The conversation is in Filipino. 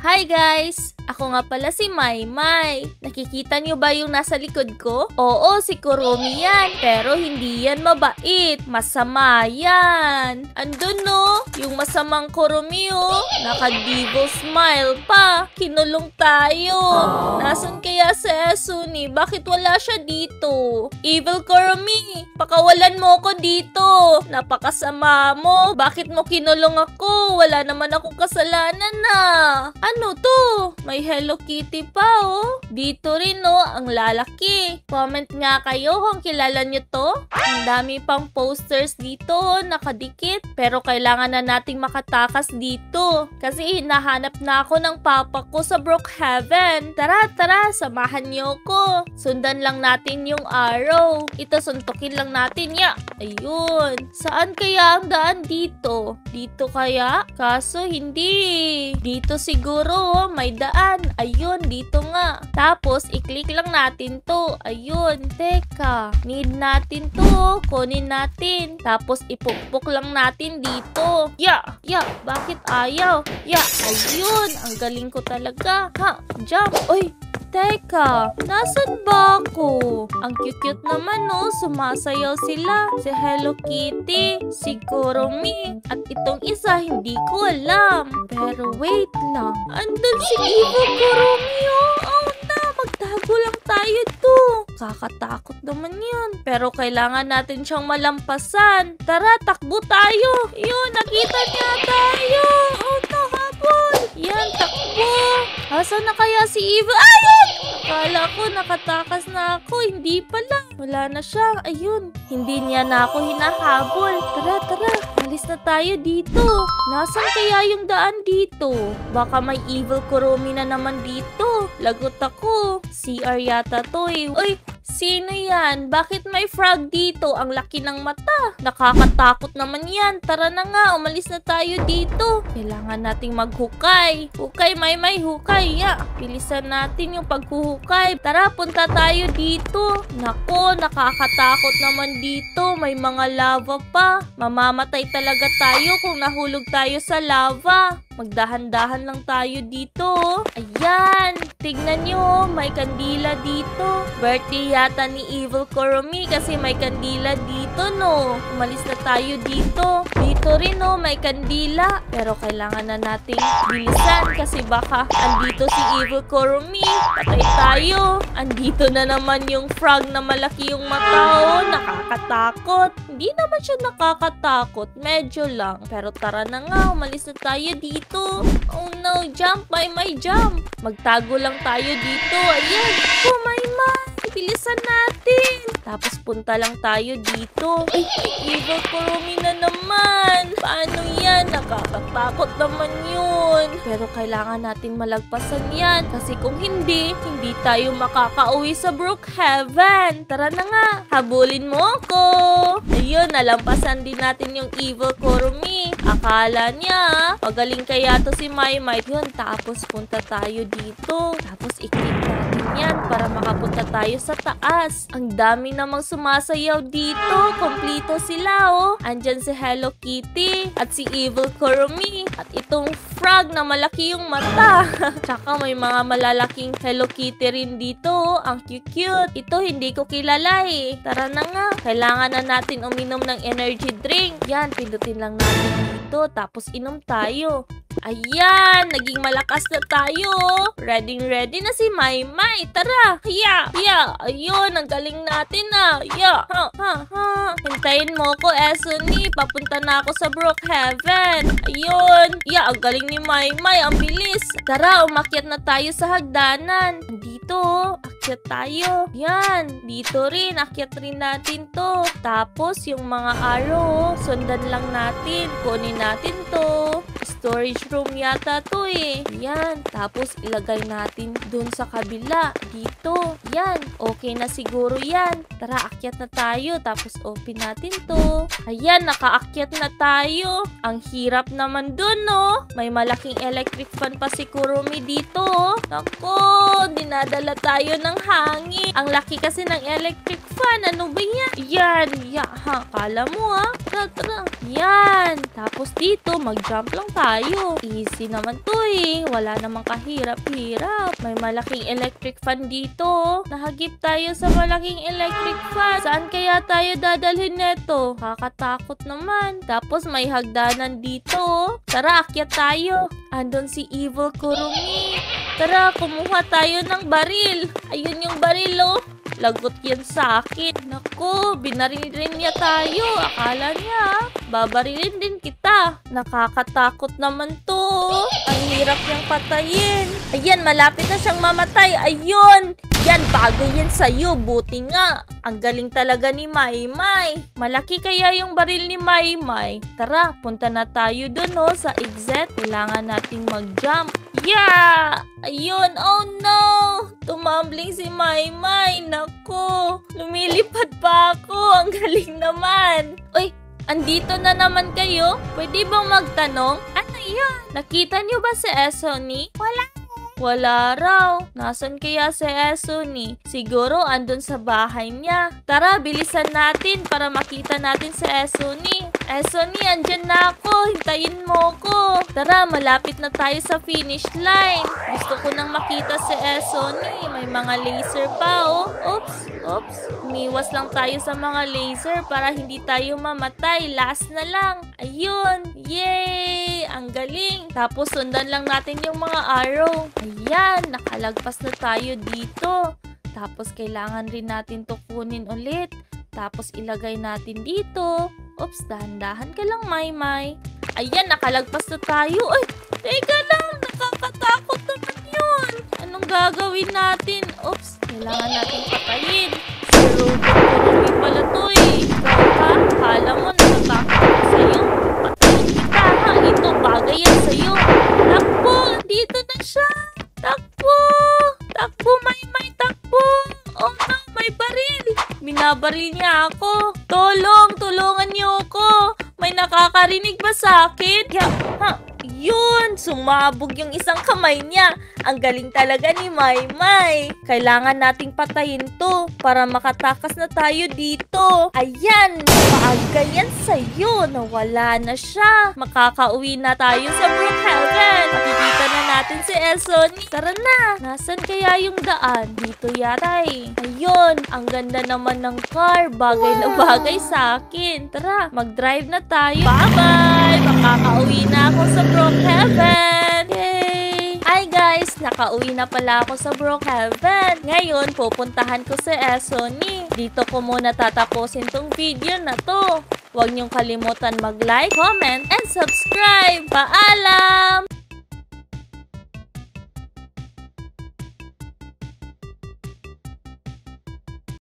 Hi guys! Ako nga pala si Maymay. Nakikita niyo ba yung nasa likod ko? Oo, si Kurumi yan. Pero hindi yan mabait. Masama yan. Andun no, yung masamang Kurumi oh. Naka-devil smile pa. Kinulong tayo. Nasaan kaya si Esuni? Bakit wala siya dito? Evil Kurumi, pakawalan mo ko dito. Napakasama mo. Bakit mo kinulong ako? Wala naman akong kasalanan na. Ano to? May Hello Kitty pa oh. Dito rin oh, ang lalaki. Comment nga kayo kung kilala nyo to. Ang dami pang posters dito nakadikit. Pero kailangan na nating makatakas dito. Kasi hinahanap na ako ng papa ko sa Brookhaven. Tara, samahan nyo ko. Sundan lang natin yung arrow. Ito, suntukin lang natin ya. Ayun. Saan kaya ang daan dito? Dito kaya? Kaso hindi. Dito siguro oh, may daan. Ayun, dito nga. Tapos, i-click lang natin to. Ayun. Teka. Need natin to. Kunin natin. Tapos, ipukpok lang natin dito. Ya! Bakit ayaw? Ya! Ayun. Ang galing ko talaga. Ha! Jump! Uy! Teka, nasan ba ako? Ang cute naman no, sumasayaw sila. Si Hello Kitty, si Kurumi, at itong isa hindi ko alam. Pero wait lang, andun si Evil Kurumi oh. Oh na, magtago lang tayo to. Kakatakot naman yan. Pero kailangan natin siyang malampasan. Tara, takbo tayo. Yun, nakita niya tayo. Oh no, habol. Yan, takbo. Asan na kaya si Evil? Ayun! Akala ko nakatakas na ako. Hindi pala. Wala na siya. Ayun. Hindi niya na ako hinahabol. Tara. Alis na tayo dito. Nasaan kaya yung daan dito? Baka may Evil Kurumi na naman dito. Lagot ako. CR yata to eh. Uy! Sino yan? Bakit may frog dito? Ang laki ng mata. Nakakatakot naman yan. Tara na nga, umalis na tayo dito. Kailangan nating maghukay. Hukay, Maymay, hukay. Ya, bilisan natin yung paghuhukay. Tara, punta tayo dito. Nako, nakakatakot naman dito. May mga lava pa. Mamamatay talaga tayo kung nahulog tayo sa lava. Magdahan-dahan lang tayo dito. Ayan, tignan nyo, may kandila dito. Birthday yata ni Evil Kurumi kasi may kandila dito no. Umalis na tayo dito. Dito rin no, may kandila. Pero kailangan na nating bilisan kasi baka andito si Evil Kurumi. Patay tayo. Andito na naman yung frog na malaki yung mata oh. Nakakatakot. Hindi naman siya nakakatakot. Medyo lang. Pero tara na nga, umalis na tayo dito. Oh no, jump, Maymay, jump. Magtago lang tayo dito. Ayan. Oh, Maymay. Bilisan natin. Tapos punta lang tayo dito. Ay, Evil Kurumi na naman. Paano yan? Nakakatakot naman yun. Pero kailangan natin malagpasan yan. Kasi kung hindi tayo makakauwi sa Brookhaven. Tara na nga. Habulin mo ako. Ayun, nalampasan din natin yung Evil Kurumi. Akala niya, pagaling kaya to si Maymay. Yun, tapos punta tayo dito. Tapos i-click natin yan para makapunta tayo sa taas. Ang dami namang sumasayaw dito. Kompleto sila oh. Andyan si Hello Kitty at si Evil Kurumi. At itong frog na malaki yung mata. Tsaka may mga malalaking Hello Kitty rin dito oh. Ang cute. Ito hindi ko kilala eh. Tara na nga. Kailangan na natin uminom ng energy drink. Yan, pindutin lang natin dito. Tapos inom tayo. Ayan, naging malakas na tayo. Ready na si Maymay. Tara. Ayun, ang galing natin ah. Hintayin mo ko, Esuni. Papunta na ako sa Brookhaven. Ayun. Ang galing ni Maymay. Ang bilis. Tara, umakyat na tayo sa hagdanan. Dito, akyat tayo. Yan. Dito rin, akyat rin natin to. Tapos, yung mga arrow, sundan lang natin. Kunin natin to. Storage room yata to eh. Yan. Tapos, ilagay natin dun sa kabila. Dito. Yan. Okay na siguro yan. Tara, akyat na tayo. Tapos, open natin to. Ayan, nakaakyat na tayo. Ang hirap naman dun, no? May malaking electric fan pa si Kurumi dito, oh. Nako, dinadala tayo ng hangin. Ang laki kasi ng electric fan. Ano ba yan? Yan. Kala mo, ha? Tara. Yan. Tapos dito, mag-jump lang tayo. tayo. Easy naman to eh. Wala namang kahirap-hirap. May malaking electric fan dito. Nahagip tayo sa malaking electric fan. Saan kaya tayo dadalhin neto? Kakatakot naman. Tapos may hagdanan dito. Tara, akyat tayo. Andun si Evil Kurumi. Tara, kumuha tayo ng baril. Ayun yung baril oh. Lagot yan sa akin. Naku, binaril rin niya tayo. Akala niya, babarilin din kita. Nakakatakot naman to. Ang hirap niyang patayin. Ayan, malapit na siyang mamatay. Ayun! Yan, bagay yan sa'yo. Buti nga. Ang galing talaga ni Maymay. Malaki kaya yung baril ni Maymay. Tara, punta na tayo dun sa exit. Kailangan nating mag-jump. Yeah! Ayun, oh no! Tumambling si Maymay. Naku, lumilipad pa ako. Ang galing naman. Uy, andito na naman kayo? Pwede bang magtanong? Ano yun? Nakita niyo ba si Esoni? Wala raw. Nasaan kaya si Esoni? Siguro andun sa bahay niya. Tara, bilisan natin para makita natin si Esoni. Esoni, andyan na ako. Hintayin mo ko. Tara, malapit na tayo sa finish line. Gusto ko nang makita si Esoni. May mga laser pa, oh. Oops. Umiwas lang tayo sa mga laser para hindi tayo mamatay. Last na lang. Ayun. Yay! Ang galing. Tapos sundan lang natin yung mga arrow. Ayan, nakalagpas na tayo dito. Tapos kailangan rin natin to kunin ulit. Tapos ilagay natin dito. Oops, dahan-dahan ka lang, Maymay. Ayan, nakalagpas na tayo. Ay, teka lang, nakakatakot naman yun. Anong gagawin natin? Oops, kailangan natin patayin. Si Robot Kurumi pala to eh. Ikaw ha? Kala mo natatakot ako sa'yo? Patayin kita ha? Ito, bagay yan sa'yo. Takbo, dito na siya. Takbo! Takbo, Maymay, takbo! Oh no, may baril! Binabaril niya ako. Tulungan niyo ako. May nakakarinig ba sa akin? Yun, sumabog yung isang kamay niya. Ang galing talaga ni Maymay. Kailangan nating patayin to para makatakas na tayo dito. Ayan, maaga yan sa'yo. Nawala na siya. Makakauwi na tayo sa Brookhaven. Makikita na natin si Esoni. Tara na. Nasaan kaya yung daan? Dito yata eh. Ayun, ang ganda naman ng car. Bagay na bagay sa akin. Tara, mag-drive na tayo. Bye-bye! Makakauwi na ako sa Brookhaven. Yay! Hi guys! Nakauwi na pala ako sa Brookhaven. Ngayon, pupuntahan ko si Esoni. Dito ko muna tatapusin tong video na to. Huwag niyong kalimutan mag-like, comment, and subscribe. Paalam!